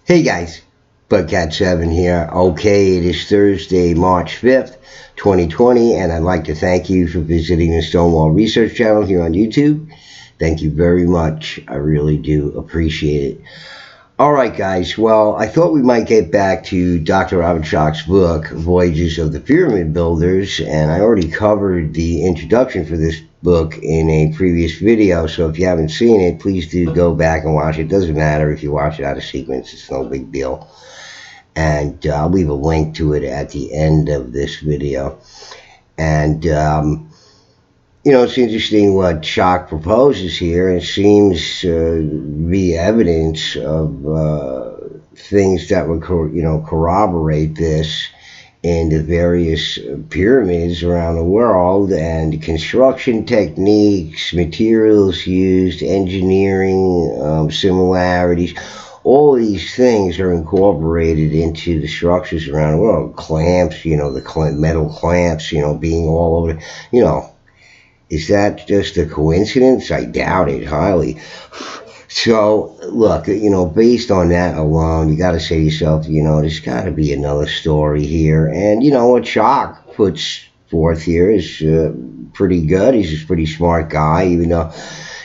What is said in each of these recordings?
Hey guys, Ch.1 here. Okay, it is Thursday, March 5th, 2020, and I'd like to thank you for visiting the Stonewall Research channel here on YouTube. Thank you very much. I really do appreciate it. Alright guys, well, I thought we might get back to Dr. Robert Schoch's book, Voyages of the Pyramid Builders, and I already covered the introduction for this book in a previous video, so if you haven't seen it, please do go back and watch it. It doesn't matter if you watch it out of sequence, it's no big deal. And I'll leave a link to it at the end of this video. And, it's interesting what Schoch proposes here. It seems to be evidence of things that would, corroborate this in the various pyramids around the world, and construction techniques, materials used, engineering similarities. All these things are incorporated into the structures around the world. Clamps, the metal clamps, being all over, Is that just a coincidence? I doubt it highly. So, look, based on that alone, you got to say to yourself, there's got to be another story here. And, what Schoch puts forth here is pretty good. He's a pretty smart guy, even though,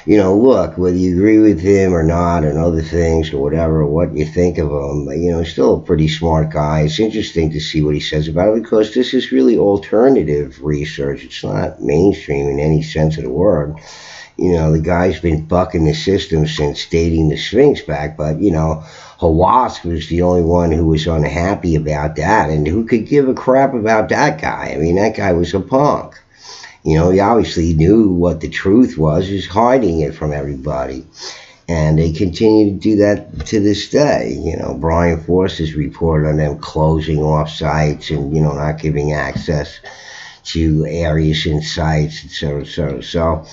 look, whether you agree with him or not and other things or whatever, what you think of him, he's still a pretty smart guy. It's interesting to see what he says about it, because this is really alternative research. It's not mainstream in any sense of the word. The guy's been bucking the system since dating the Sphinx back, but, Hawass was the only one who was unhappy about that, and who could give a crap about that guy? I mean, that guy was a punk. He obviously knew what the truth was, he's hiding it from everybody. And they continue to do that to this day. Brian Forster's report on them closing off sites and, not giving access to areas and sites, etc., etc. So,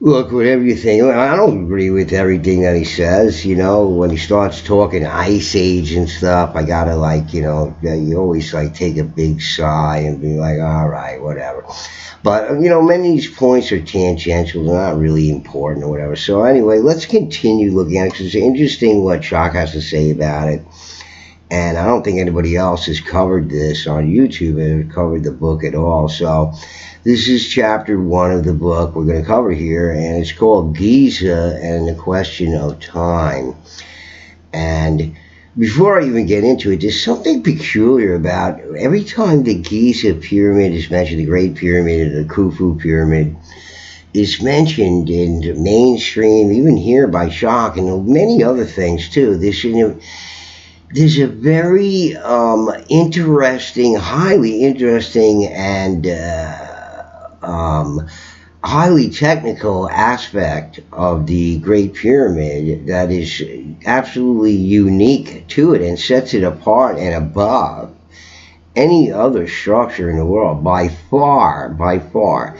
look, whatever you think, I don't agree with everything that he says. When he starts talking Ice Age and stuff, I gotta, you always, take a big sigh and be like, all right, whatever. But, many of these points are tangential, they're not really important or whatever. So anyway, let's continue looking at it, because it's interesting what Schoch has to say about it. And I don't think anybody else has covered this on YouTube and covered the book at all. So this is chapter 1 of the book we're going to cover here, and it's called Giza and the Question of Time. And before I even get into it, there's something peculiar about every time the Giza pyramid is mentioned, the Great Pyramid or the Khufu Pyramid is mentioned in the mainstream, even here by Schoch and many other things too. There's a very interesting, highly interesting, and highly technical aspect of the Great Pyramid that is absolutely unique to it and sets it apart and above any other structure in the world by far.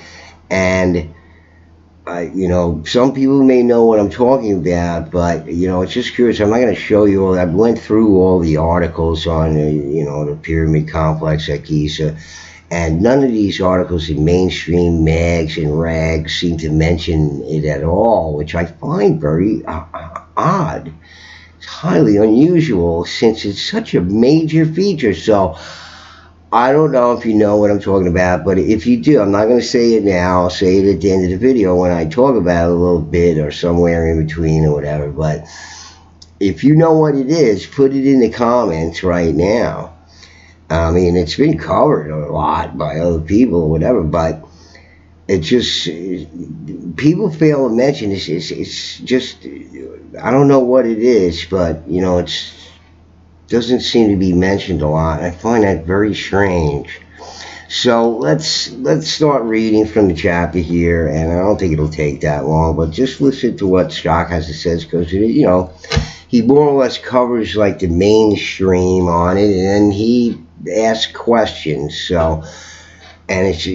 And some people may know what I'm talking about, but, it's just curious. I'm not going to show you all. I went through all the articles on, the pyramid complex at Giza, and none of these articles in mainstream mags and rags seem to mention it at all, which I find very odd. It's highly unusual, since it's such a major feature. So I don't know if you know what I'm talking about, but if you do, I'm not going to say it now. I'll say it at the end of the video when I talk about it a little bit, or somewhere in between or whatever. But if you know what it is, put it in the comments right now. I mean, it's been covered a lot by other people or whatever, but it just, people fail to mention this. It's just, I don't know what it is, but, it's doesn't seem to be mentioned a lot. I find that very strange. So let's start reading from the chapter here, and I don't think it'll take that long, but just listen to what Schoch has to say, because he more or less covers the mainstream on it, and then he asks questions. So, and it's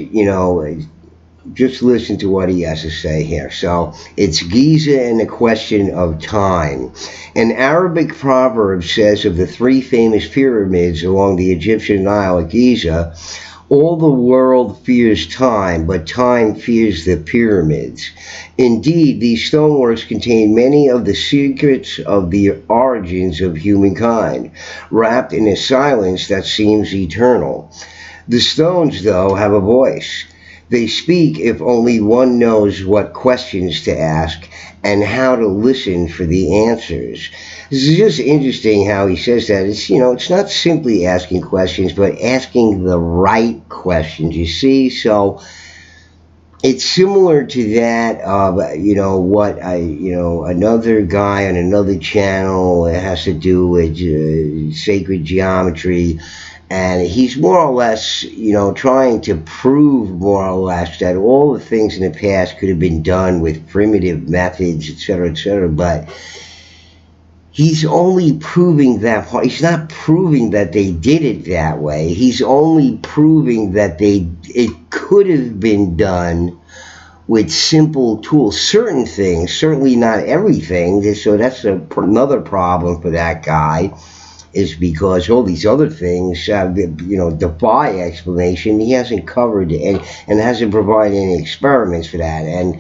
just listen to what he has to say here. So, it's Giza and the Question of Time. An Arabic proverb says of the 3 famous pyramids along the Egyptian Nile at Giza, All the world fears time, but time fears the pyramids. Indeed, these stoneworks contain many of the secrets of the origins of humankind, wrapped in a silence that seems eternal. The stones, though, have a voice. They speak if only one knows what questions to ask and how to listen for the answers. This is just interesting how he says that. It's not simply asking questions, but asking the right questions, you see? So it's similar to that of, another guy on another channel. It has to do with sacred geometry, and he's more or less, trying to prove more or less that all the things in the past could have been done with primitive methods, etc., etc. But he's only proving that part. He's not proving that they did it that way. He's only proving that it could have been done with simple tools. Certain things, certainly not everything. So that's another problem for that guy, is because all these other things, defy explanation. He hasn't covered and hasn't provided any experiments for that. And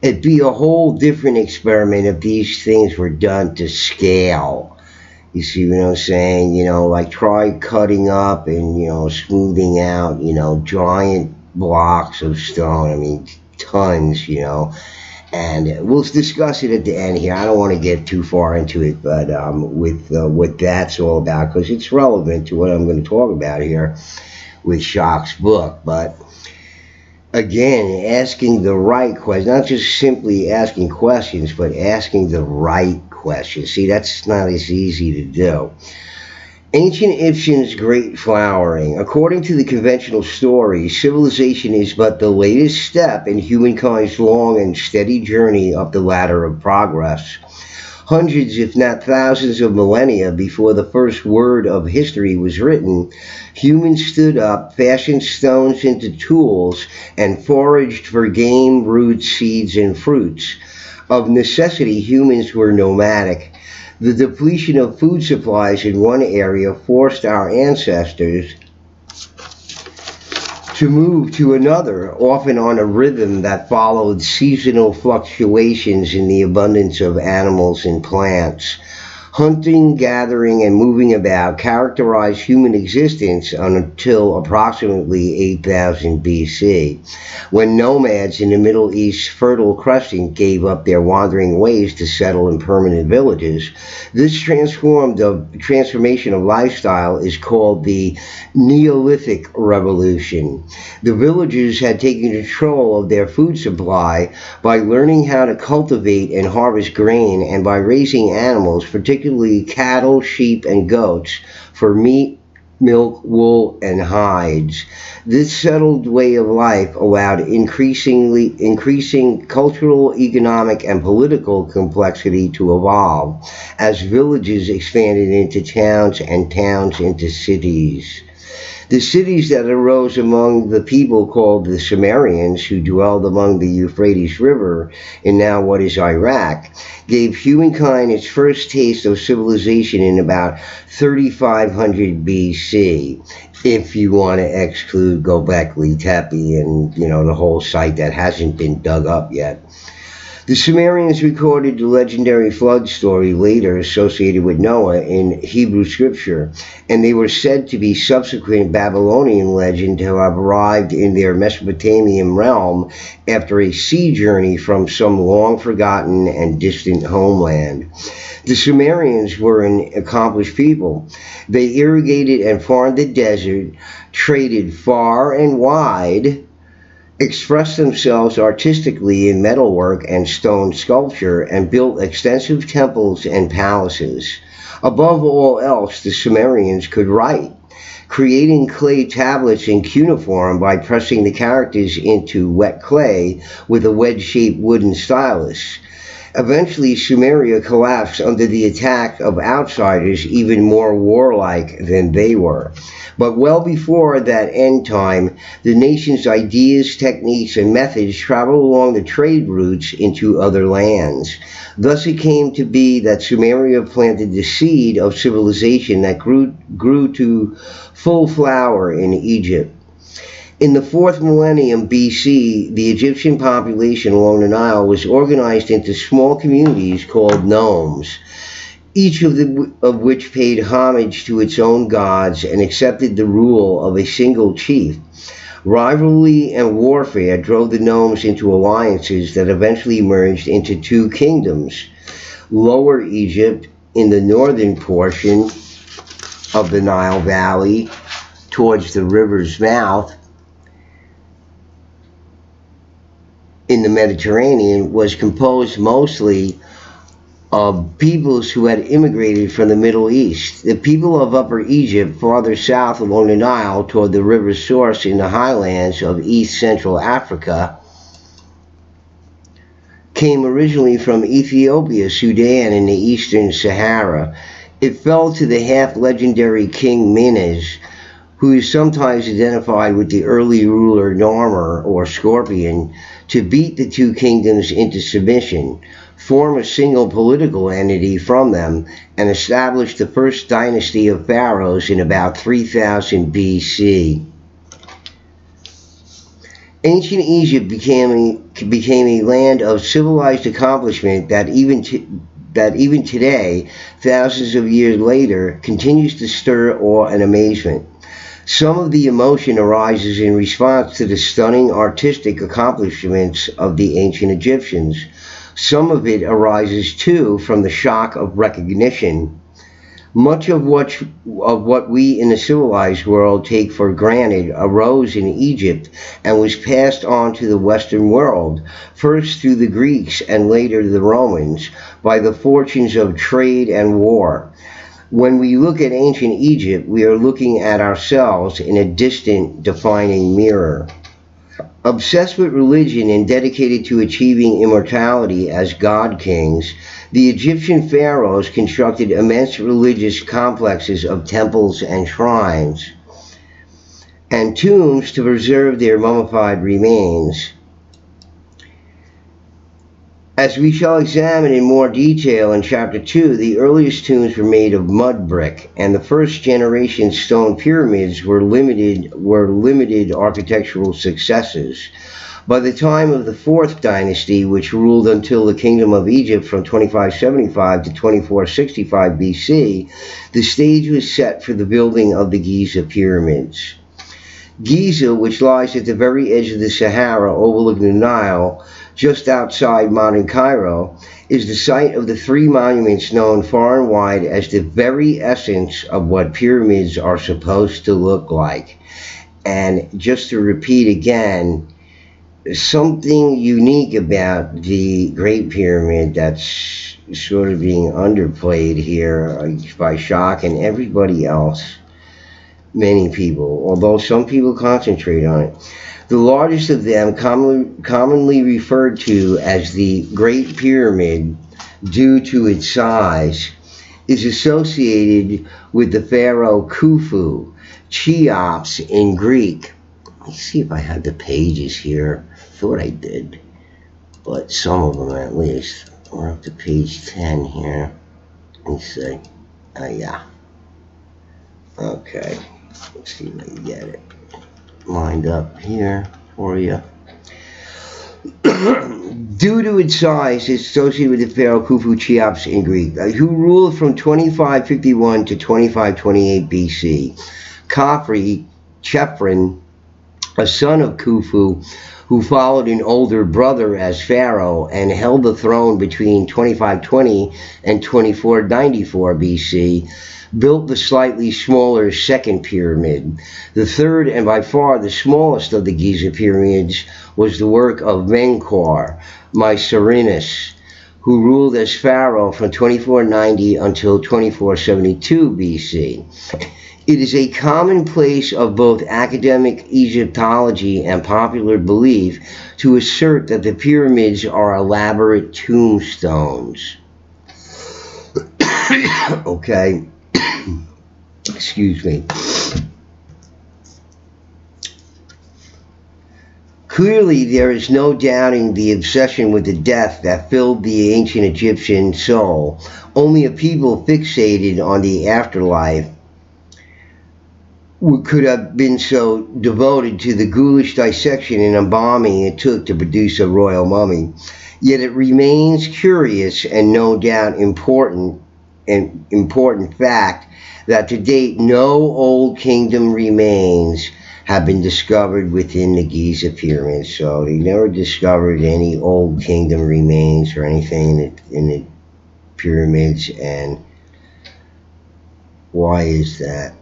it'd be a whole different experiment if these things were done to scale. You see what I'm saying? Like try cutting up and, smoothing out, giant blocks of stone. I mean, tons, and we'll discuss it at the end here. I don't want to get too far into it, but with what that's all about, because it's relevant to what I'm going to talk about here with Schoch's book. But again, asking the right question, not just simply asking questions, but asking the right questions. See, that's not as easy to do. Ancient Egyptians' great flowering. According to the conventional story, civilization is but the latest step in humankind's long and steady journey up the ladder of progress. Hundreds, if not thousands, of millennia before the first word of history was written, humans stood up, fashioned stones into tools, and foraged for game, roots, seeds, and fruits. Of necessity, humans were nomadic. The depletion of food supplies in one area forced our ancestors to move to another, often on a rhythm that followed seasonal fluctuations in the abundance of animals and plants. Hunting, gathering, and moving about characterized human existence until approximately 8000 BC, when nomads in the Middle East's Fertile Crescent gave up their wandering ways to settle in permanent villages. This transformation of lifestyle is called the Neolithic Revolution. The villagers had taken control of their food supply by learning how to cultivate and harvest grain, and by raising animals, particularly cattle, sheep, and goats, for meat, milk, wool, and hides. This settled way of life allowed increasing cultural, economic, and political complexity to evolve as villages expanded into towns and towns into cities. The cities that arose among the people called the Sumerians, who dwelled among the Euphrates River in now what is Iraq, gave humankind its first taste of civilization in about 3500 BC, if you want to exclude Göbekli Tepe and, the whole site that hasn't been dug up yet. The Sumerians recorded the legendary flood story later associated with Noah in Hebrew scripture, and they were said to be subsequent Babylonian legend to have arrived in their Mesopotamian realm after a sea journey from some long-forgotten and distant homeland. The Sumerians were an accomplished people. They irrigated and farmed the desert, traded far and wide, expressed themselves artistically in metalwork and stone sculpture, and built extensive temples and palaces. Above all else, the Sumerians could write, creating clay tablets in cuneiform by pressing the characters into wet clay with a wedge-shaped wooden stylus. Eventually, Sumeria collapsed under the attack of outsiders even more warlike than they were. But well before that end time, the nation's ideas, techniques, and methods traveled along the trade routes into other lands. Thus it came to be that Sumeria planted the seed of civilization that grew to full flower in Egypt. In the 4th millennium BC, the Egyptian population along the Nile was organized into small communities called nomes, each of which paid homage to its own gods and accepted the rule of a single chief. Rivalry and warfare drove the nomes into alliances that eventually merged into two kingdoms: Lower Egypt in the northern portion of the Nile Valley towards the river's mouth in the Mediterranean was composed mostly of peoples who had immigrated from the Middle East. The people of Upper Egypt, farther south along the Nile toward the river's source in the highlands of East Central Africa, came originally from Ethiopia, Sudan, and the Eastern Sahara. It fell to the half-legendary King Menes, who is sometimes identified with the early ruler Narmer, or Scorpion, to beat the two kingdoms into submission, form a single political entity from them, and establish the first dynasty of pharaohs in about 3000 BC. Ancient Egypt became a land of civilized accomplishment that even today, thousands of years later, continues to stir awe and amazement. Some of the emotion arises in response to the stunning artistic accomplishments of the ancient Egyptians. Some of it arises, too, from the shock of recognition. Much of what we in the civilized world take for granted arose in Egypt and was passed on to the Western world, first through the Greeks and later the Romans, by the fortunes of trade and war. When we look at ancient Egypt, we are looking at ourselves in a distant, defining mirror. Obsessed with religion and dedicated to achieving immortality as god kings, the Egyptian pharaohs constructed immense religious complexes of temples and shrines and tombs to preserve their mummified remains. As we shall examine in more detail in Chapter 2, the earliest tombs were made of mud brick, and the first generation stone pyramids were limited architectural successes. By the time of the 4th dynasty, which ruled until the Kingdom of Egypt from 2575 to 2465 BC, the stage was set for the building of the Giza pyramids. Giza, which lies at the very edge of the Sahara overlooking the Nile, just outside modern Cairo, is the site of the three monuments known far and wide as the very essence of what pyramids are supposed to look like. And just to repeat again, something unique about the Great Pyramid that's sort of being underplayed here by Schoch and everybody else, many people, although some people concentrate on it. The largest of them, commonly referred to as the Great Pyramid due to its size, is associated with the pharaoh Khufu, Cheops in Greek. Let me see if I have the pages here. Thought I did, but some of them at least. We're up to page 10 here. Let me see. Yeah. Okay. Let's see if I can get it lined up here for you. Due to its size, it's associated with the pharaoh Khufu Cheops in Greek, who ruled from 2551 to 2528 BC. Khafre, Ch.1, a son of Khufu, who followed an older brother as pharaoh and held the throne between 2520 and 2494 BC, built the slightly smaller second pyramid. The third, and by far the smallest of the Giza pyramids, was the work of Menkaure, Mycerinus, who ruled as pharaoh from 2490 until 2472 BC. It is a commonplace of both academic Egyptology and popular belief to assert that the pyramids are elaborate tombstones. Okay. Excuse me. Clearly, there is no doubting the obsession with the death that filled the ancient Egyptian soul. Only a people fixated on the afterlife could have been so devoted to the ghoulish dissection and embalming it took to produce a royal mummy. Yet it remains curious and no doubt important fact that to date no Old Kingdom remains have been discovered within the Giza pyramids. So they never discovered any Old Kingdom remains or anything in the pyramids. And why is that?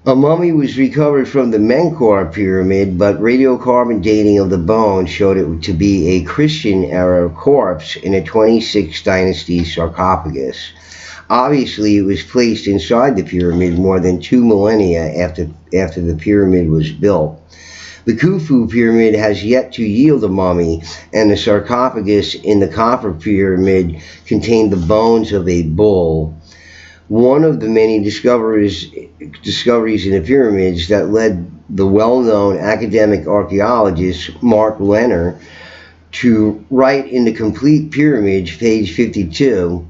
A mummy was recovered from the Menkaure pyramid, but radiocarbon dating of the bones showed it to be a Christian-era corpse in a 26th dynasty sarcophagus. Obviously, it was placed inside the pyramid more than 2 millennia after the pyramid was built. The Khufu pyramid has yet to yield a mummy, and the sarcophagus in the Khafre pyramid contained the bones of a bull. One of the many discoveries in the pyramids that led the well-known academic archaeologist Mark Lenner to write in the Complete Pyramids, page 52,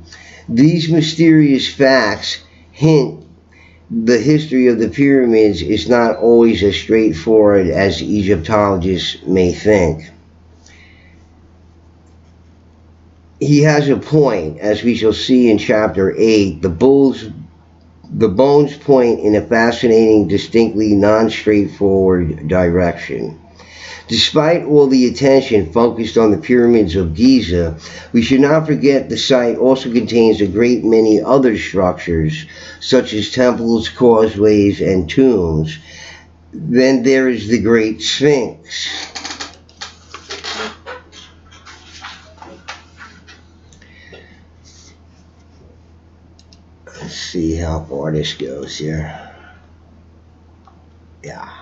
these mysterious facts hint the history of the pyramids is not always as straightforward as Egyptologists may think. He has a point, as we shall see in chapter 8. The bones point in a fascinating, distinctly non-straightforward direction. Despite all the attention focused on the pyramids of Giza, we should not forget the site also contains a great many other structures, such as temples, causeways, and tombs. Then there is the Great Sphinx. Let's see how far this goes here. Yeah.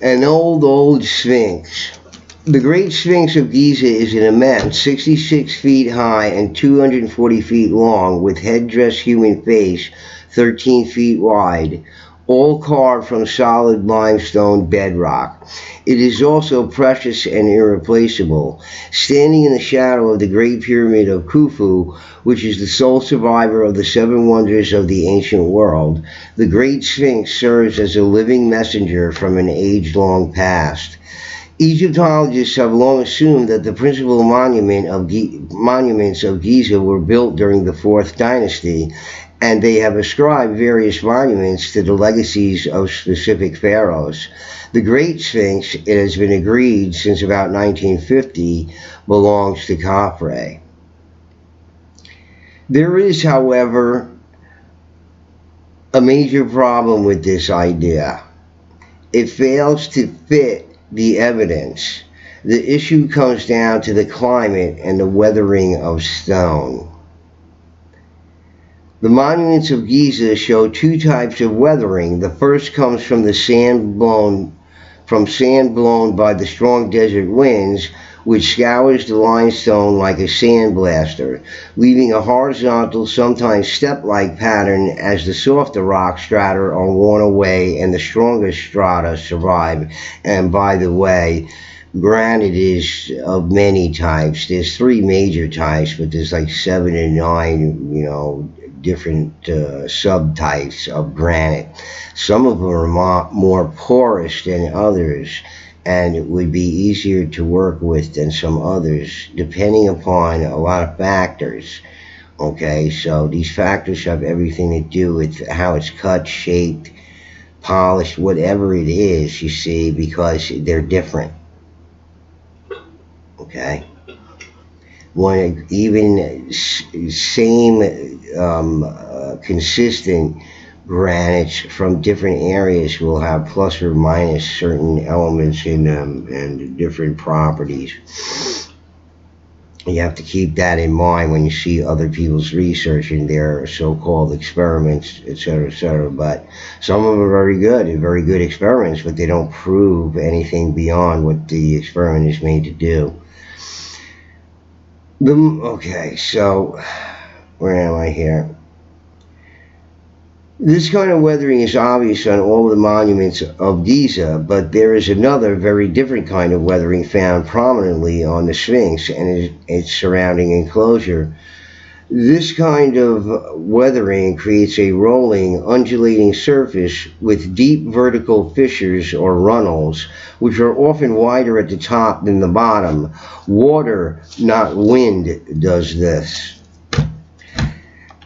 An old Sphinx. The Great Sphinx of Giza is an immense 66 feet high and 240 feet long with head-dressed human face 13 feet wide, all carved from solid limestone bedrock. It is also precious and irreplaceable. Standing in the shadow of the Great Pyramid of Khufu, which is the sole survivor of the 7 wonders of the ancient world, the Great Sphinx serves as a living messenger from an age-long past. Egyptologists have long assumed that the principal monuments of Giza were built during the 4th dynasty, and they have ascribed various monuments to the legacies of specific pharaohs. The Great Sphinx, it has been agreed since about 1950, belongs to Khafre. There is, however, a major problem with this idea. It fails to fit the evidence. The issue comes down to the climate and the weathering of stone. The monuments of Giza show 2 types of weathering. The first comes from the sand blown by the strong desert winds, which scours the limestone like a sandblaster, leaving a horizontal, sometimes step-like pattern as the softer rock strata are worn away and the stronger strata survive. And by the way, granite is of many types. There's 3 major types, but there's like 7 or 9, different subtypes of granite. Some of them are more porous than others, and it would be easier to work with than some others, depending upon a lot of factors. Okay, so these factors have everything to do with how it's cut, shaped, polished, whatever it is, you see, because they're different. Okay. One even same consistent granites from different areas will have plus or minus certain elements in them and different properties. You have to keep that in mind when you see other people's research and their so-called experiments, etc., etc. But some of them are very good experiments, but they don't prove anything beyond what the experiment is made to do. Okay, so where am I here? This kind of weathering is obvious on all of the monuments of Giza, but there is another very different kind of weathering found prominently on the Sphinx and its surrounding enclosure. This kind of weathering creates a rolling, undulating surface with deep vertical fissures or runnels, which are often wider at the top than the bottom. Water, not wind, does this.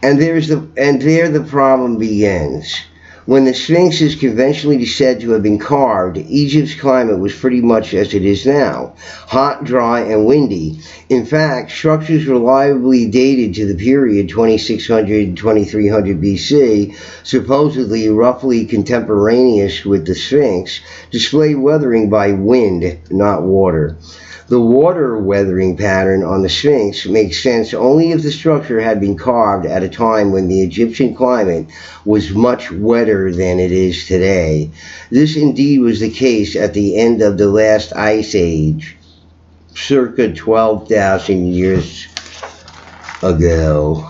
And there the problem begins. When the Sphinx is conventionally said to have been carved, Egypt's climate was pretty much as it is now, hot, dry, and windy. In fact, structures reliably dated to the period 2600-2300 BC, supposedly roughly contemporaneous with the Sphinx, display weathering by wind, not water. The water weathering pattern on the Sphinx makes sense only if the structure had been carved at a time when the Egyptian climate was much wetter than it is today. This indeed was the case at the end of the last ice age, circa 12,000 years ago.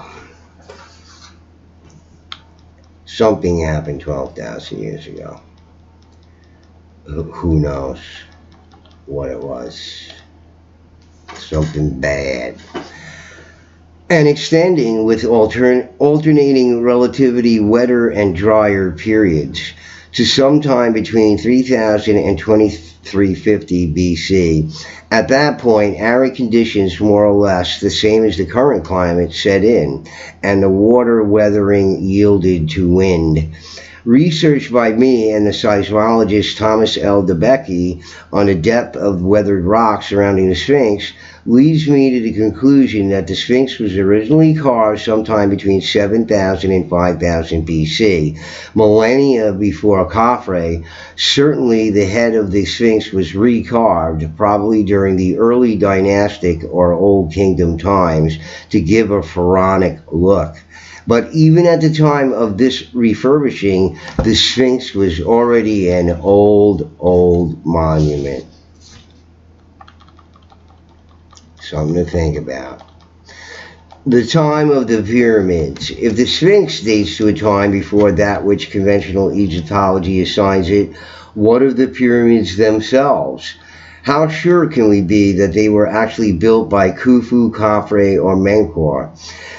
Something happened 12,000 years ago. Who knows what it was? Something bad. And extending with alternating relativity wetter and drier periods to sometime between 3000 and 2350 BC. At that point, arid conditions more or less the same as the current climate set in, and the water weathering yielded to wind. Research by me and the seismologist Thomas L. DeBecke on the depth of weathered rock surrounding the Sphinx leads me to the conclusion that the Sphinx was originally carved sometime between 7000 and 5000 BC, millennia before Khafre. Certainly the head of the Sphinx was recarved, probably during the early dynastic or Old Kingdom times, to give a pharaonic look. But even at the time of this refurbishing, the Sphinx was already an old monument. Something to think about. The time of the pyramids. If the Sphinx dates to a time before that which conventional Egyptology assigns it, what of the pyramids themselves? How sure can we be that they were actually built by Khufu, Khafre, or Menkaure?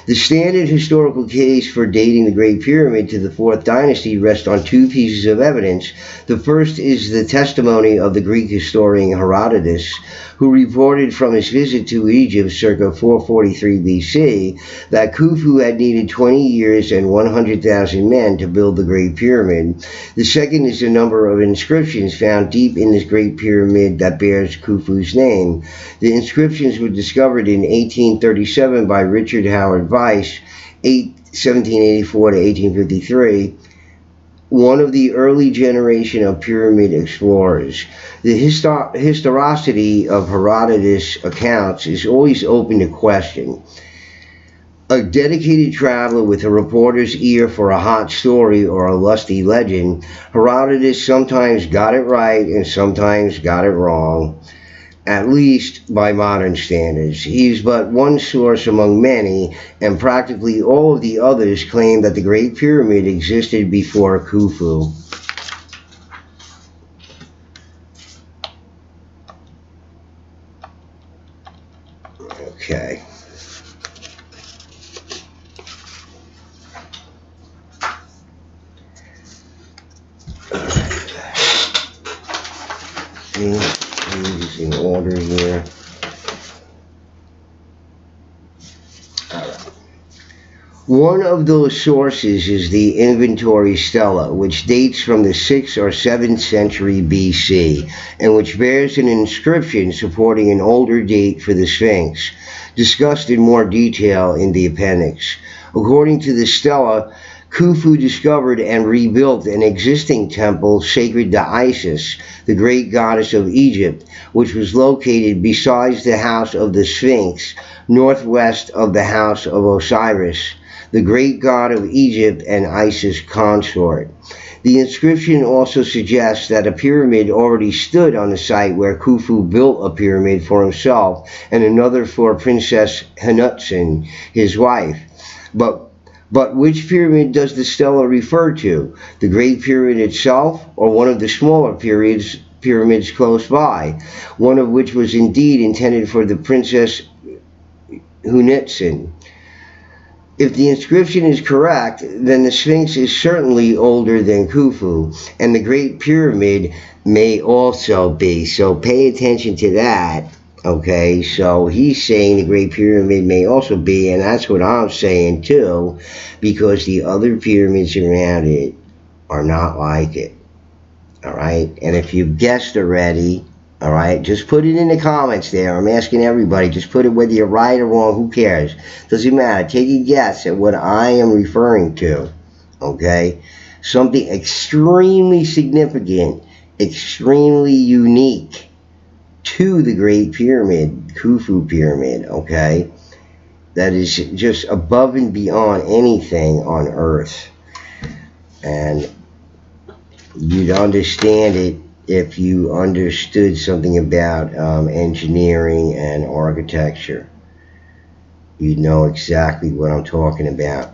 The standard historical case for dating the Great Pyramid to the 4th dynasty rests on two pieces of evidence. The first is the testimony of the Greek historian Herodotus, who reported from his visit to Egypt circa 443 BC that Khufu had needed 20 years and 100,000 men to build the Great Pyramid. The second is the number of inscriptions found deep in this Great Pyramid that bears Khufu's name. The inscriptions were discovered in 1837 by Richard Howard Weiss, 1784 to 1853, one of the early generation of pyramid explorers. The historicity of Herodotus' accounts is always open to question. A dedicated traveler with a reporter's ear for a hot story or a lusty legend, Herodotus sometimes got it right and sometimes got it wrong, at least by modern standards. He is but one source among many, and practically all of the others claim that the Great Pyramid existed before Khufu. Okay. Things in order here. Alright. One of those sources is the Inventory Stela, which dates from the 6th or 7th century BC, and which bears an inscription supporting an older date for the Sphinx, discussed in more detail in the appendix. According to the Stela, Khufu discovered and rebuilt an existing temple sacred to Isis, the great goddess of Egypt, which was located beside the house of the Sphinx, northwest of the house of Osiris, the great god of Egypt and Isis consort. The inscription also suggests that a pyramid already stood on the site where Khufu built a pyramid for himself and another for Princess Hanutsen, his wife. But which pyramid does the stela refer to? The Great Pyramid itself, or one of the smaller pyramids close by, one of which was indeed intended for the Princess Hunetsen? If the inscription is correct, then the Sphinx is certainly older than Khufu, and the Great Pyramid may also be. So pay attention to that. Okay, so he's saying the Great Pyramid may also be, and that's what I'm saying too, because the other pyramids around it are not like it. All right, and if you've guessed already, all right, just put it in the comments there. I'm asking everybody, just put it whether you're right or wrong, who cares? Doesn't matter. Take a guess at what I am referring to. Okay? Something extremely significant, extremely unique to the Great Pyramid, Khufu Pyramid, okay? That is just above and beyond anything on Earth. And you'd understand it if you understood something about engineering and architecture. You'd know exactly what I'm talking about.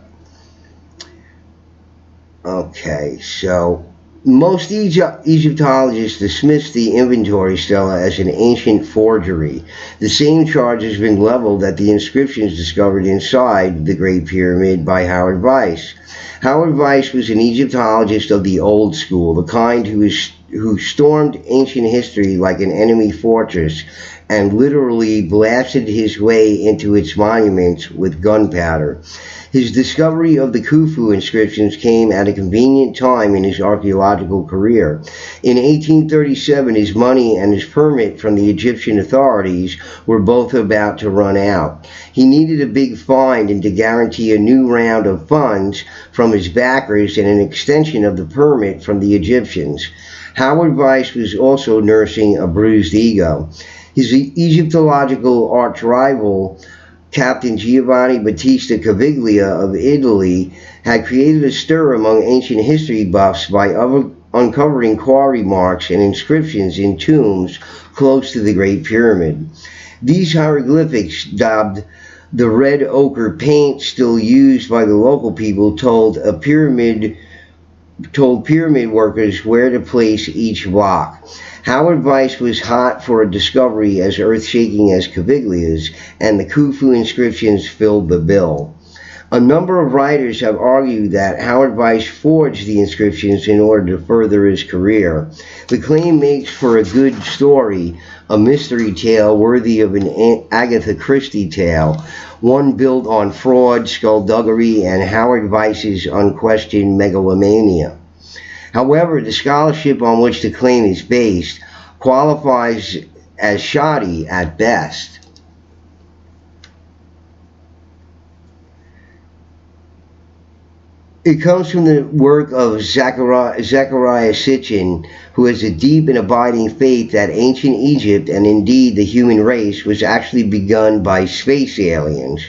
Okay, so most Egyptologists dismiss the inventory stela as an ancient forgery. The same charge has been leveled at the inscriptions discovered inside the Great Pyramid by Howard Weiss. Howard Weiss was an Egyptologist of the old school, the kind who stormed ancient history like an enemy fortress and literally blasted his way into its monuments with gunpowder. His discovery of the Khufu inscriptions came at a convenient time in his archaeological career. In 1837, his money and his permit from the Egyptian authorities were both about to run out. He needed a big find and to guarantee a new round of funds from his backers and an extension of the permit from the Egyptians. Howard Weiss was also nursing a bruised ego. His Egyptological arch-rival, Captain Giovanni Battista Caviglia of Italy, had created a stir among ancient history buffs by uncovering quarry marks and inscriptions in tombs close to the Great Pyramid. These hieroglyphics, dubbed the red ochre paint still used by the local people, told pyramid workers where to place each block. Howard Weiss was hot for a discovery as earth-shaking as Caviglia's, and the Khufu inscriptions filled the bill. A number of writers have argued that Howard Weiss forged the inscriptions in order to further his career. The claim makes for a good story, a mystery tale worthy of an Agatha Christie tale, one built on fraud, skullduggery, and Howard Weiss's unquestioned megalomania. However, the scholarship on which the claim is based qualifies as shoddy at best. It comes from the work of Zechariah Sitchin, who has a deep and abiding faith that ancient Egypt, and indeed the human race, was actually begun by space aliens.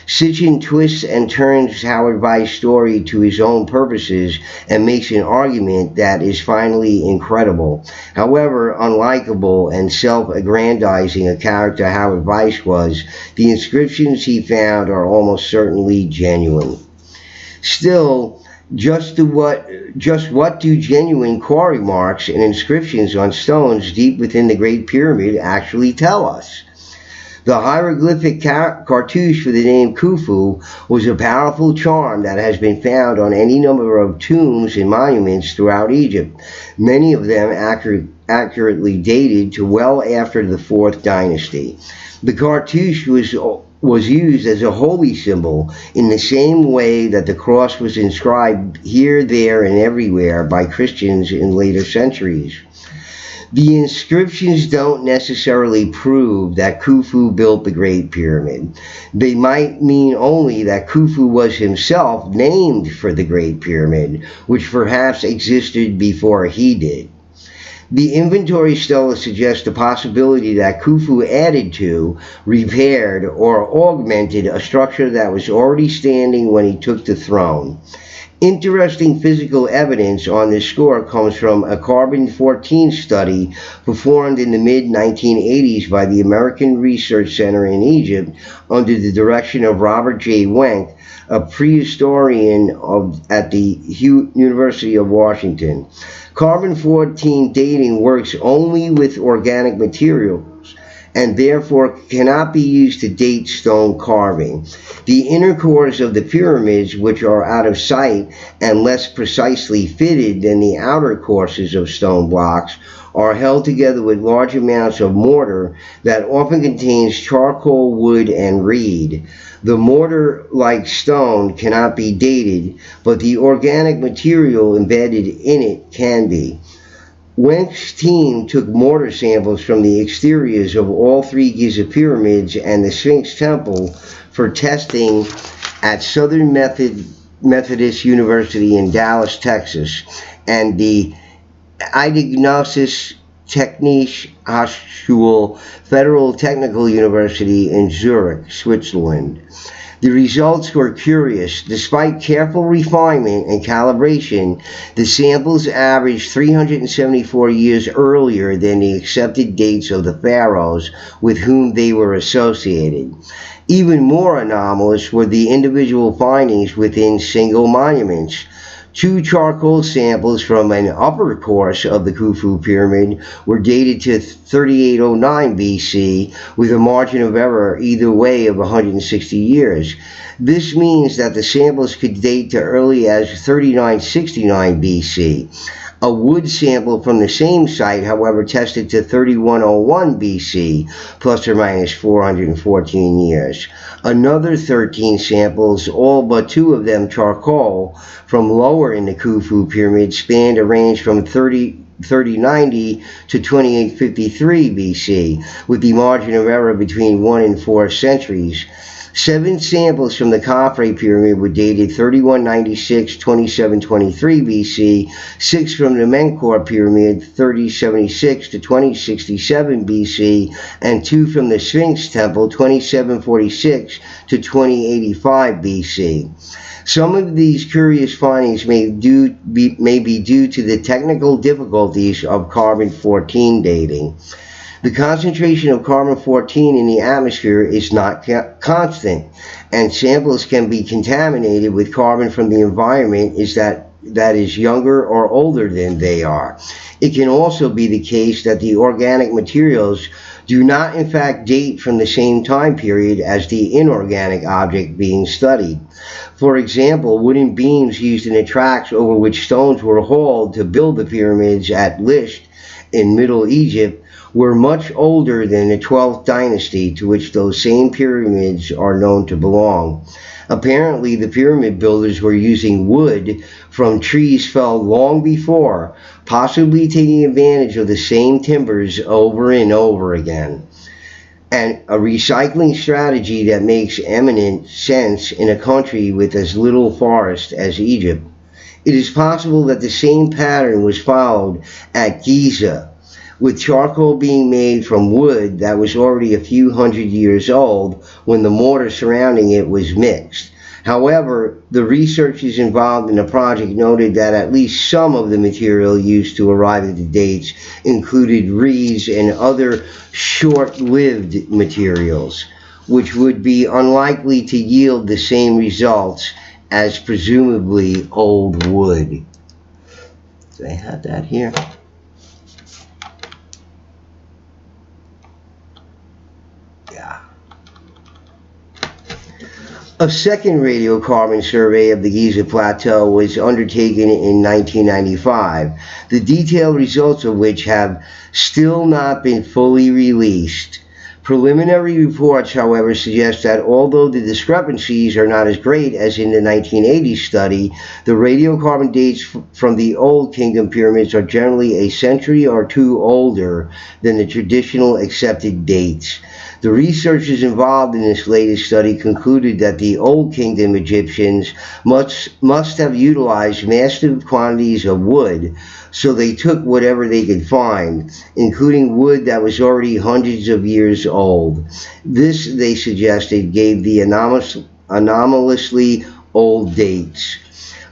Sitchin twists and turns Howard Weiss' story to his own purposes and makes an argument that is finally incredible. However unlikable and self-aggrandizing a character Howard Weiss was, the inscriptions he found are almost certainly genuine. Still, just what do genuine quarry marks and inscriptions on stones deep within the Great Pyramid actually tell us? The hieroglyphic cartouche for the name Khufu was a powerful charm that has been found on any number of tombs and monuments throughout Egypt, many of them accurately dated to well after the 4th dynasty. The cartouche was used as a holy symbol in the same way that the cross was inscribed here, there, and everywhere by Christians in later centuries. The inscriptions don't necessarily prove that Khufu built the Great Pyramid. They might mean only that Khufu was himself named for the Great Pyramid, which perhaps existed before he did. The inventory stela suggests the possibility that Khufu added to, repaired, or augmented a structure that was already standing when he took the throne. Interesting physical evidence on this score comes from a carbon-14 study performed in the mid-1980s by the American Research Center in Egypt under the direction of Robert J. Wenck, a prehistorian at the University of Washington. Carbon-14 dating works only with organic materials and therefore cannot be used to date stone carving. The inner cores of the pyramids, which are out of sight and less precisely fitted than the outer courses of stone blocks, are held together with large amounts of mortar that often contains charcoal, wood, and reed. The mortar-like stone cannot be dated, but the organic material embedded in it can be. Wenck's team took mortar samples from the exteriors of all three Giza pyramids and the Sphinx temple for testing at Southern Methodist University in Dallas, Texas, and the Eidgenössische Technische Hochschule Federal Technical University in Zurich, Switzerland. The results were curious. Despite careful refinement and calibration, the samples averaged 374 years earlier than the accepted dates of the pharaohs with whom they were associated. Even more anomalous were the individual findings within single monuments. Two charcoal samples from an upper course of the Khufu pyramid were dated to 3809 BC with a margin of error either way of 160 years. This means that the samples could date to early as 3969 BC. A wood sample from the same site, however, tested to 3101 BC, plus or minus 414 years. Another 13 samples, all but two of them charcoal, from lower in the Khufu pyramid spanned a range from 3090 to 2853 BC, with the margin of error between 1 and 4 centuries. 7 samples from the Khafre pyramid were dated 3196-2723 BC, 6 from the Menkaure pyramid 3076 to 2067 BC, and 2 from the Sphinx temple 2746 to 2085 BC. Some of these curious findings may be due to the technical difficulties of carbon-14 dating. The concentration of carbon-14 in the atmosphere is not constant, and samples can be contaminated with carbon from the environment that is younger or older than they are. It can also be the case that the organic materials do not in fact date from the same time period as the inorganic object being studied. For example, wooden beams used in the tracks over which stones were hauled to build the pyramids at Lisht in Middle Egypt were much older than the 12th dynasty to which those same pyramids are known to belong. Apparently, the pyramid builders were using wood from trees felled long before, possibly taking advantage of the same timbers over and over again. And a recycling strategy that makes eminent sense in a country with as little forest as Egypt. It is possible that the same pattern was followed at Giza, with charcoal being made from wood that was already a few hundred years old when the mortar surrounding it was mixed. However, the researchers involved in the project noted that at least some of the material used to arrive at the dates included reeds and other short-lived materials, which would be unlikely to yield the same results as presumably old wood. Do I have that here? A second radiocarbon survey of the Giza Plateau was undertaken in 1995, the detailed results of which have still not been fully released. Preliminary reports, however, suggest that although the discrepancies are not as great as in the 1980 study, the radiocarbon dates from the Old Kingdom pyramids are generally a century or two older than the traditional accepted dates. The researchers involved in this latest study concluded that the Old Kingdom Egyptians must have utilized massive quantities of wood, so they took whatever they could find, including wood that was already hundreds of years old. This, they suggested, gave the anomalously old dates.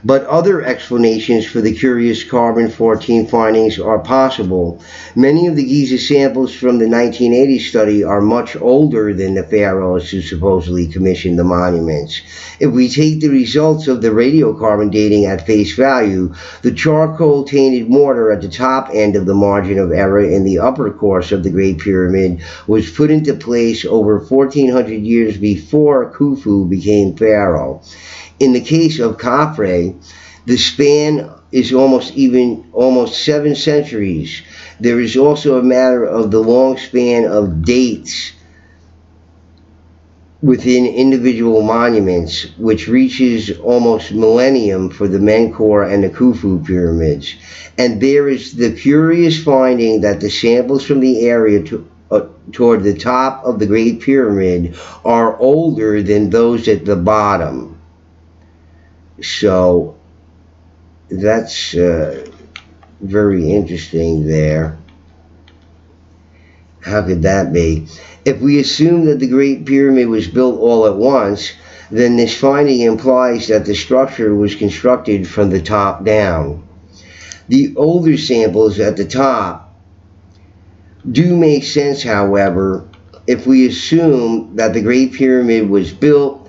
but other explanations for the curious carbon-14 findings are possible. Many of the Giza samples from the 1980 study are much older than the pharaohs who supposedly commissioned the monuments. If we take the results of the radiocarbon dating at face value, the charcoal-tainted mortar at the top end of the margin of error in the upper course of the Great Pyramid was put into place over 1400 years before Khufu became pharaoh. In the case of Khafre, the span is almost 7 centuries. There is also a matter of the long span of dates within individual monuments, which reaches almost millennium for the Menkaure and the Khufu pyramids. And there is the curious finding that the samples from the area toward the top of the Great Pyramid are older than those at the bottom. So that's very interesting there. How could that be? If we assume that the Great Pyramid was built all at once, then this finding implies that the structure was constructed from the top down. The older samples at the top do make sense, however, if we assume that the Great Pyramid was built,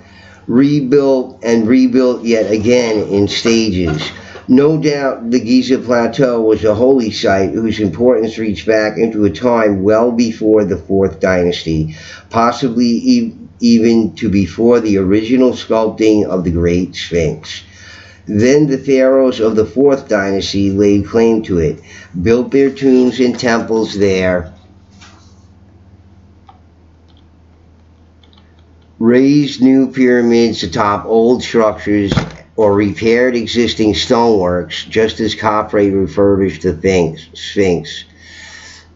rebuilt, and rebuilt yet again in stages. No doubt the Giza Plateau was a holy site whose importance reached back into a time well before the 4th dynasty, possibly even to before the original sculpting of the Great Sphinx. Then the pharaohs of the 4th dynasty laid claim to it, built their tombs and temples there, raised new pyramids atop old structures, or repaired existing stoneworks, just as Khafre refurbished the Sphinx.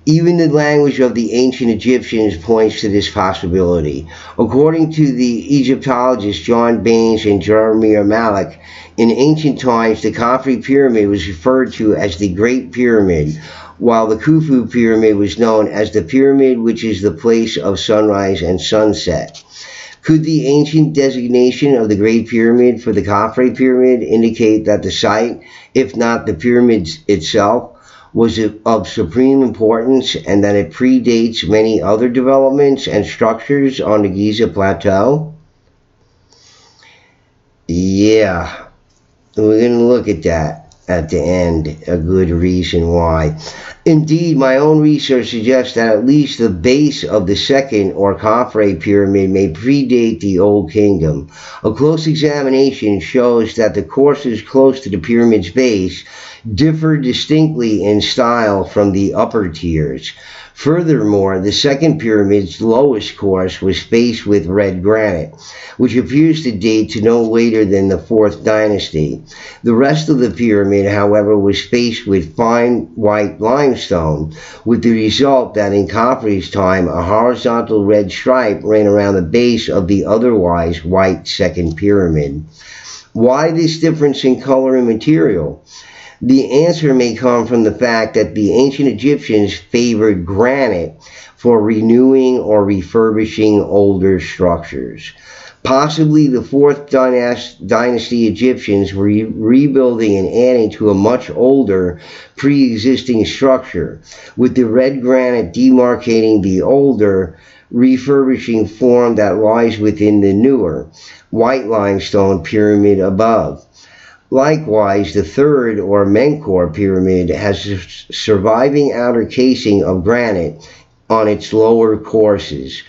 Even the language of the ancient Egyptians points to this possibility. According to the Egyptologists John Baines and Jeremiah Malik, in ancient times the Khafre pyramid was referred to as the Great Pyramid, while the Khufu pyramid was known as the pyramid which is the place of sunrise and sunset. Could the ancient designation of the Great Pyramid for the Khafre pyramid indicate that the site, if not the pyramid itself, was of supreme importance and that it predates many other developments and structures on the Giza Plateau? Yeah, we're going to look at that at the end, a good reason why. Indeed, my own research suggests that at least the base of the second or Khafre pyramid may predate the Old Kingdom. A close examination shows that the courses close to the pyramid's base differ distinctly in style from the upper tiers. Furthermore, the second pyramid's lowest course was faced with red granite, which appears to date to no later than the 4th dynasty. The rest of the pyramid, however, was faced with fine white limestone, with the result that in Khafre's time a horizontal red stripe ran around the base of the otherwise white second pyramid. Why this difference in color and material? The answer may come from the fact that the ancient Egyptians favored granite for renewing or refurbishing older structures. Possibly the 4th dynasty Egyptians were rebuilding and adding to a much older pre-existing structure, with the red granite demarcating the older, refurbishing form that lies within the newer, white limestone pyramid above. Likewise, the 3rd or Menkaure pyramid has a surviving outer casing of granite on its lower courses.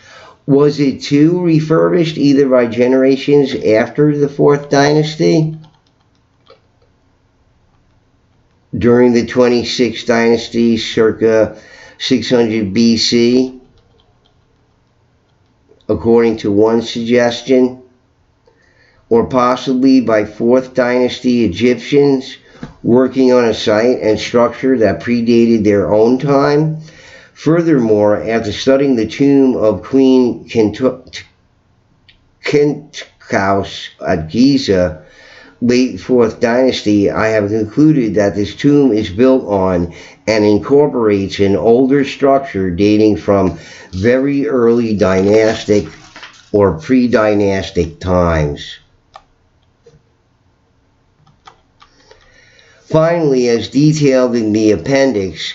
Was it too refurbished either by generations after the 4th dynasty? During the 26th dynasty, circa 600 BC, according to one suggestion? Or possibly by 4th dynasty Egyptians working on a site and structure that predated their own time? Furthermore, after studying the tomb of Queen Khentkaus at Giza, late 4th dynasty, I have concluded that this tomb is built on and incorporates an older structure dating from very early dynastic or pre-dynastic times. Finally, as detailed in the appendix,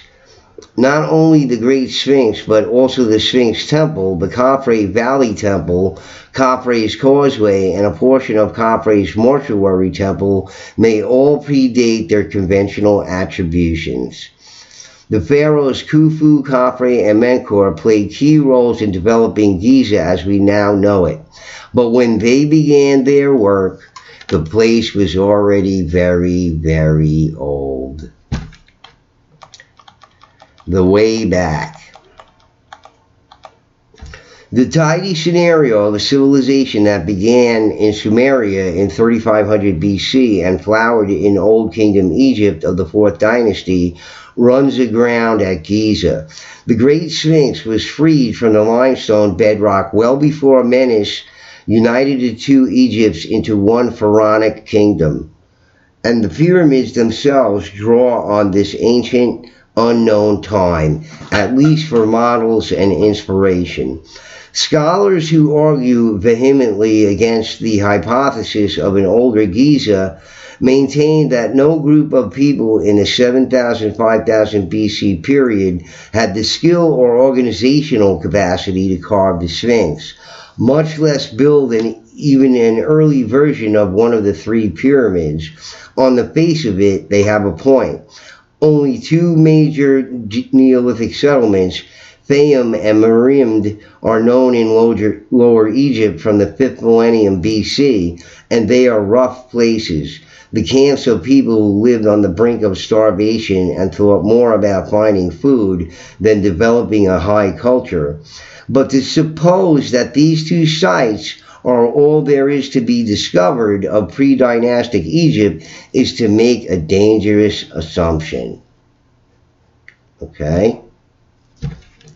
not only the Great Sphinx, but also the Sphinx Temple, the Khafre Valley Temple, Khafre's Causeway, and a portion of Khafre's Mortuary Temple may all predate their conventional attributions. The pharaohs Khufu, Khafre, and Menkaure played key roles in developing Giza as we now know it. But when they began their work, the place was already very, very old. The way back. The tidy scenario of a civilization that began in Sumeria in 3500 BC and flowered in Old Kingdom Egypt of the 4th dynasty runs aground at Giza. The Great Sphinx was freed from the limestone bedrock well before Menes united the two Egypts into one pharaonic kingdom. And the pyramids themselves draw on this ancient, unknown time, at least for models and inspiration. Scholars who argue vehemently against the hypothesis of an older Giza maintain that no group of people in the 7000 5000 BC period had the skill or organizational capacity to carve the Sphinx, much less build even an early version of one of the three pyramids. On the face of it, they have a point. Only two major Neolithic settlements, Fayum and Merimd, are known in Lower Egypt from the 5th millennium BC, and they are rough places. The camps of people who lived on the brink of starvation and thought more about finding food than developing a high culture. But to suppose that these two sites are all there is to be discovered of pre-dynastic Egypt is to make a dangerous assumption. Okay?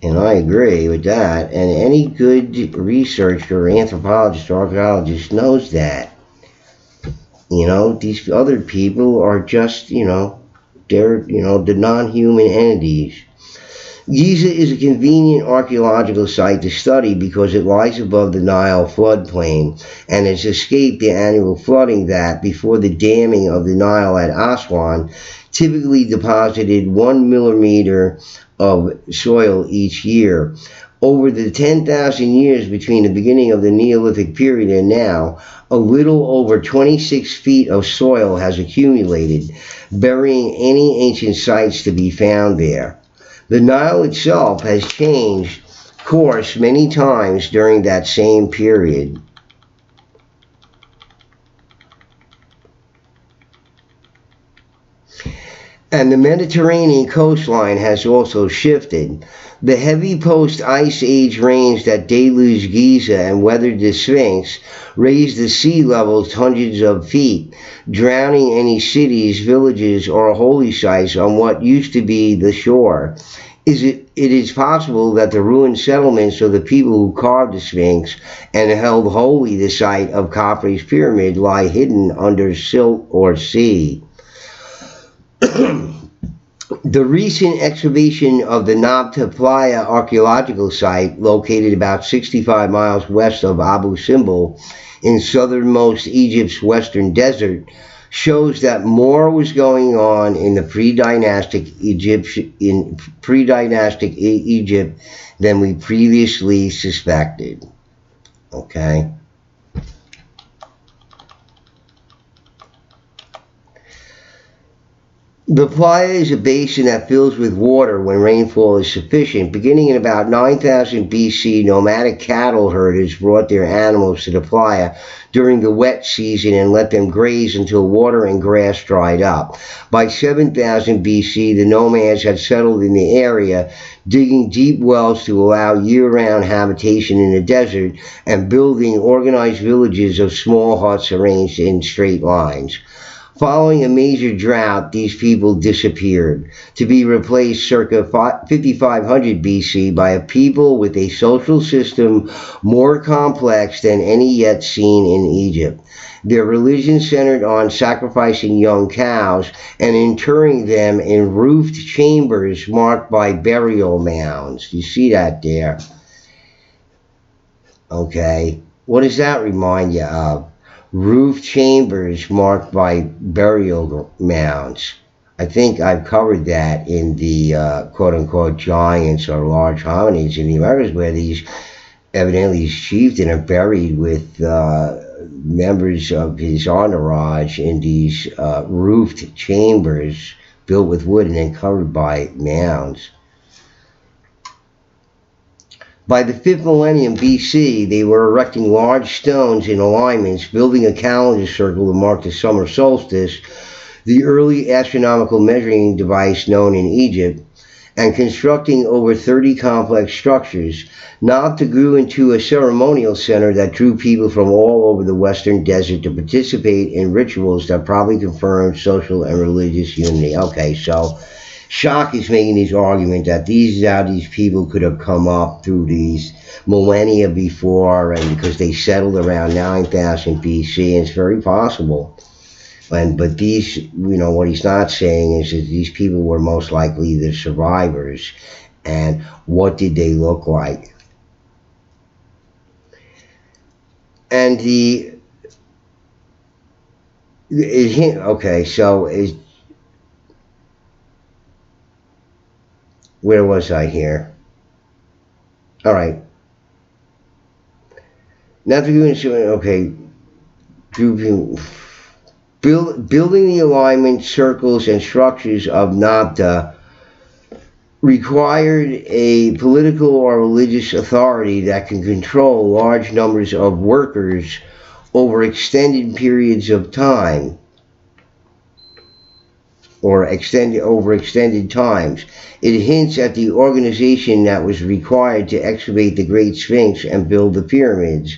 And I agree with that. And any good researcher, anthropologist, or archaeologist knows that. You know, these other people are just, they're, the non-human entities. Giza is a convenient archaeological site to study because it lies above the Nile floodplain and has escaped the annual flooding that, before the damming of the Nile at Aswan, typically deposited 1 millimeter of soil each year. Over the 10,000 years between the beginning of the Neolithic period and now, a little over 26 feet of soil has accumulated, burying any ancient sites to be found there. The Nile itself has changed course many times during that same period. And the Mediterranean coastline has also shifted. The heavy post-Ice Age rains that deluged Giza and weathered the Sphinx raised the sea levels hundreds of feet, drowning any cities, villages, or holy sites on what used to be the shore. It is possible that the ruined settlements of the people who carved the Sphinx and held holy the site of Khafre's pyramid lie hidden under silt or sea. The recent excavation of the Nabta Playa archaeological site, located about 65 miles west of Abu Simbel in southernmost Egypt's western desert, shows that more was going on in the pre-dynastic Egypt than we previously suspected. Okay. The playa is a basin that fills with water when rainfall is sufficient. Beginning in about 9000 BC, nomadic cattle herders brought their animals to the playa during the wet season and let them graze until water and grass dried up. By 7000 BC, the nomads had settled in the area, digging deep wells to allow year-round habitation in the desert and building organized villages of small huts arranged in straight lines. Following a major drought, these people disappeared, to be replaced circa 5500 BC by a people with a social system more complex than any yet seen in Egypt. Their religion centered on sacrificing young cows and interring them in roofed chambers marked by burial mounds. You see that there? Okay. What does that remind you of? Roof chambers marked by burial mounds. I think I've covered that in the quote-unquote giants or large hominids in the Americas, where these evidently these chieftain are buried with members of his entourage in these roofed chambers built with wood and then covered by mounds. By the 5th millennium BC, they were erecting large stones in alignments, building a calendar circle to mark the summer solstice, the early astronomical measuring device known in Egypt, and constructing over 30 complex structures. Nabta grew into a ceremonial center that drew people from all over the western desert to participate in rituals that probably confirmed social and religious unity. Okay, so Schoch is making this argument that these people could have come up through these millennia before, and because they settled around 9000 BC, and it's very possible. But these, what he's not saying is that these people were most likely the survivors. And what did they look like? And where was I here? All right. Not the okay. Building the alignment, circles, and structures of Nabta required a political or religious authority that can control large numbers of workers over extended periods of time, or extended times. It hints at the organization that was required to excavate the Great Sphinx and build the pyramids,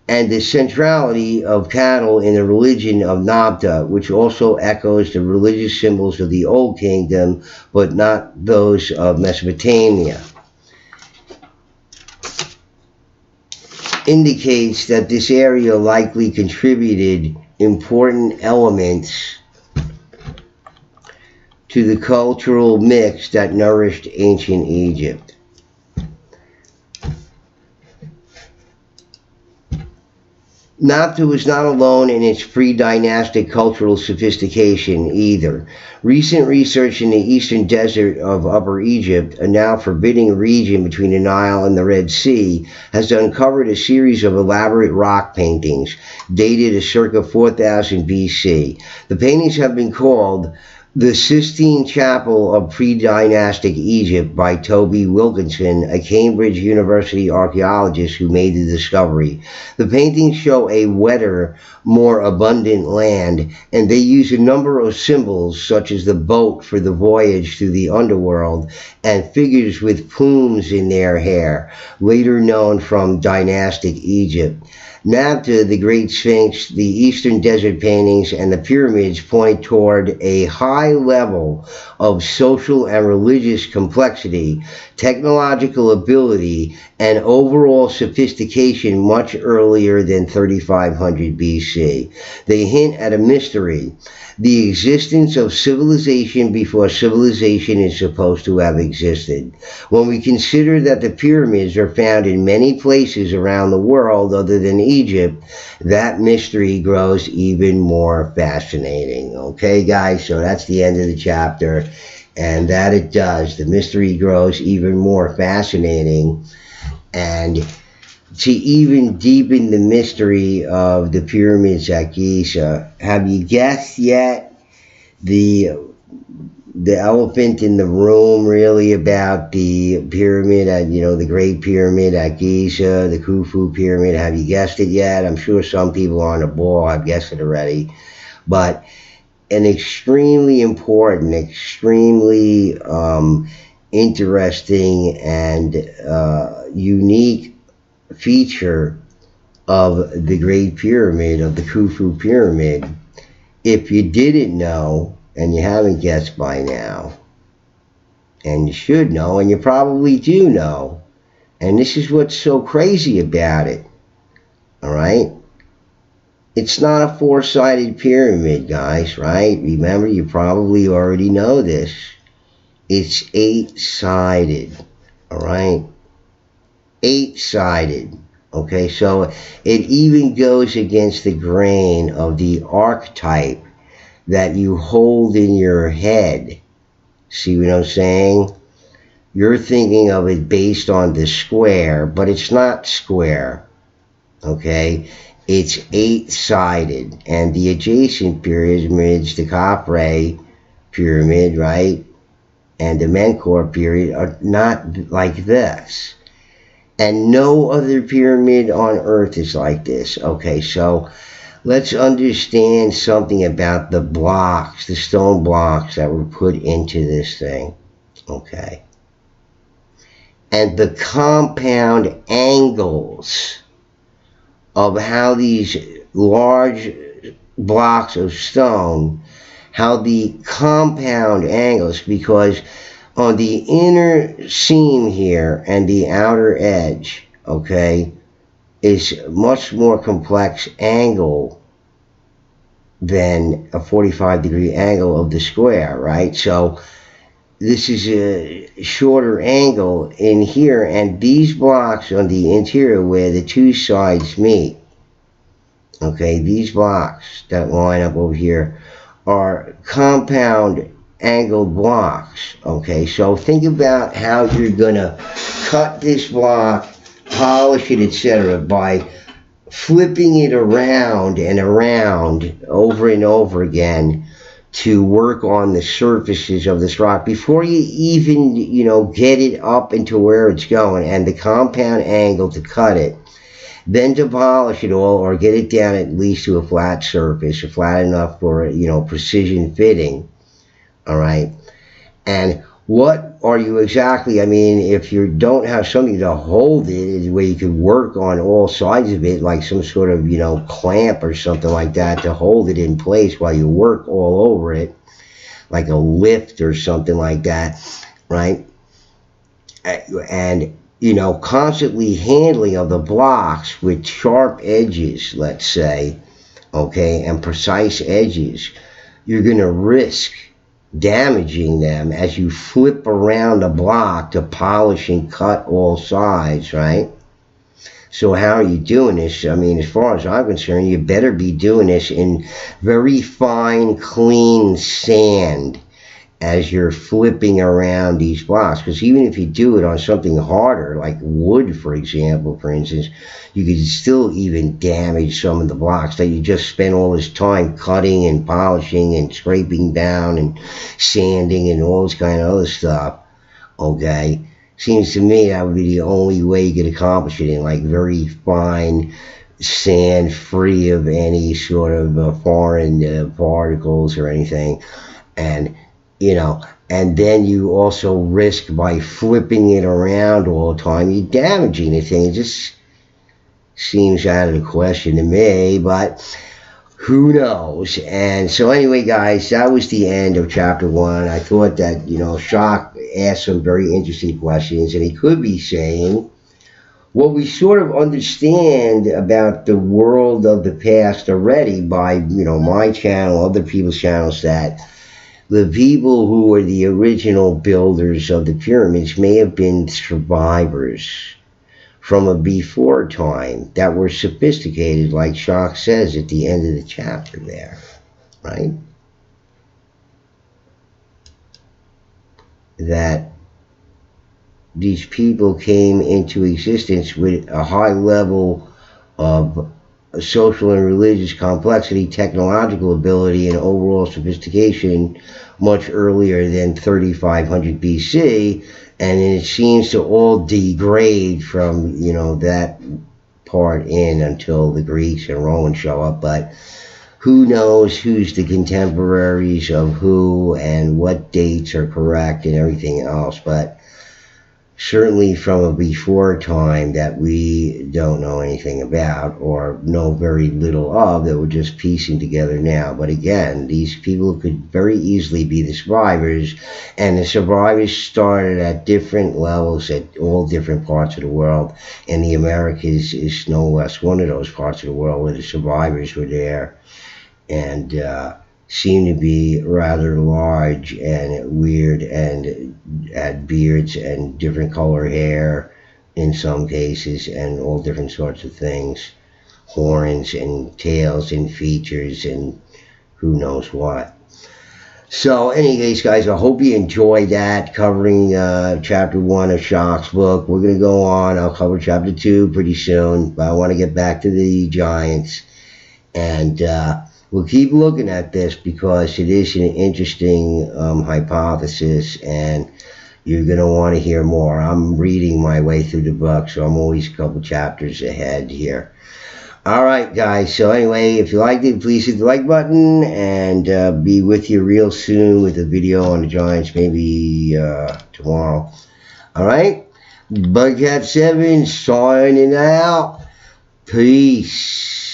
and the centrality of cattle in the religion of Nabta, which also echoes the religious symbols of the Old Kingdom, but not those of Mesopotamia. Indicates that this area likely contributed important elements to the cultural mix that nourished ancient Egypt. Nabta was not alone in its pre-dynastic cultural sophistication either. Recent research in the eastern desert of Upper Egypt, a now forbidding region between the Nile and the Red Sea, has uncovered a series of elaborate rock paintings dated as circa 4000 BC. The paintings have been called The Sistine Chapel of Pre-Dynastic Egypt by Toby Wilkinson, a Cambridge University archaeologist who made the discovery. The paintings show a wetter, more abundant land, and they use a number of symbols such as the boat for the voyage through the underworld and figures with plumes in their hair, later known from dynastic Egypt. Nabta, the Great Sphinx, the Eastern Desert paintings, and the pyramids point toward a high level of social and religious complexity, technological ability, and overall sophistication much earlier than 3500 BC. They hint at a mystery, the existence of civilization before civilization is supposed to have existed. When we consider that the pyramids are found in many places around the world other than Egypt, that mystery grows even more fascinating. Okay, guys, so that's the end of the chapter, and that it does. The mystery grows even more fascinating, and to even deepen the mystery of the pyramids at Giza, have you guessed yet the elephant in the room really about the pyramid at, the Great Pyramid at Giza, the Khufu Pyramid? Have you guessed it yet? I'm sure some people on the ball have guessed it already, but an extremely important, extremely interesting and unique feature of the Great Pyramid, of the Khufu Pyramid, if you didn't know, and you haven't guessed by now, and you should know, and you probably do know, and this is what's so crazy about it, all right? It's not a four-sided pyramid, guys, right? Remember, you probably already know this. It's eight-sided, all right? Eight-sided. Okay, so it even goes against the grain of the archetype that you hold in your head. See what I'm saying? You're thinking of it based on the square, but it's not square, okay? It's 8-sided, and the adjacent pyramids, the Khafre pyramid, right, and the Menkaure pyramid are not like this. And no other pyramid on Earth is like this. Okay, so let's understand something about the blocks, the stone blocks that were put into this thing. Okay. And the compound angles of how these large blocks of stone, how the compound angles, because on the inner seam here and the outer edge, okay, is much more complex angle than a 45-degree angle of the square, right? So this is a shorter angle in here, and these blocks on the interior where the two sides meet, okay, these blocks that line up over here are compound angled blocks. Okay, so think about how you're gonna cut this block, polish it, etc. by flipping it around and around over and over again to work on the surfaces of this rock before you even, get it up into where it's going, and the compound angle to cut it, then to polish it all or get it down at least to a flat surface, flat enough for, precision fitting. All right. And what are you exactly, if you don't have something to hold it where you can work on all sides of it, like some sort of, clamp or something like that to hold it in place while you work all over it, like a lift or something like that, right? And, constantly handling of the blocks with sharp edges, let's say, okay, and precise edges, you're going to risk damaging them as you flip around the block to polish and cut all sides, right? So how are you doing this? As far as I'm concerned, you better be doing this in very fine, clean sand as you're flipping around these blocks. Because even if you do it on something harder, like wood, for example, for instance, you could still even damage some of the blocks that you just spent all this time cutting and polishing and scraping down and sanding and all this kind of other stuff. Okay? Seems to me that would be the only way you could accomplish it, in like very fine sand, free of any sort of foreign particles or anything. And and then you also risk by flipping it around all the time, you're damaging the thing. It just seems out of the question to me, but who knows? And so anyway, guys, that was the end of chapter 1. I thought that, Schoch asked some very interesting questions, and he could be saying what we sort of understand about the world of the past already by, my channel, other people's channels, that the people who were the original builders of the pyramids may have been survivors from a before time that were sophisticated, like Schoch says at the end of the chapter there, right? That these people came into existence with a high level of social and religious complexity, technological ability, and overall sophistication much earlier than 3500 BC, and it seems to all degrade from, that part in until the Greeks and Romans show up. But who knows who's the contemporaries of who and what dates are correct and everything else. But certainly from a before time that we don't know anything about or know very little of, that we're just piecing together now. But again, these people could very easily be the survivors, and the survivors started at different levels at all different parts of the world, and the Americas is no less one of those parts of the world where the survivors were there, and seemed to be rather large and weird and had beards and different color hair in some cases and all different sorts of things, horns and tails and features, and who knows what. So anyways, guys, I hope you enjoyed that, covering chapter 1 of Schoch's book. We're going to go on. I'll cover chapter 2 pretty soon, but I want to get back to the giants. And we'll keep looking at this because it is an interesting hypothesis, and you're going to want to hear more. I'm reading my way through the book, so I'm always a couple chapters ahead here. All right, guys. So anyway, if you liked it, please hit the like button, and be with you real soon with a video on the Giants, maybe tomorrow. All right? Bugcat7 signing out. Peace.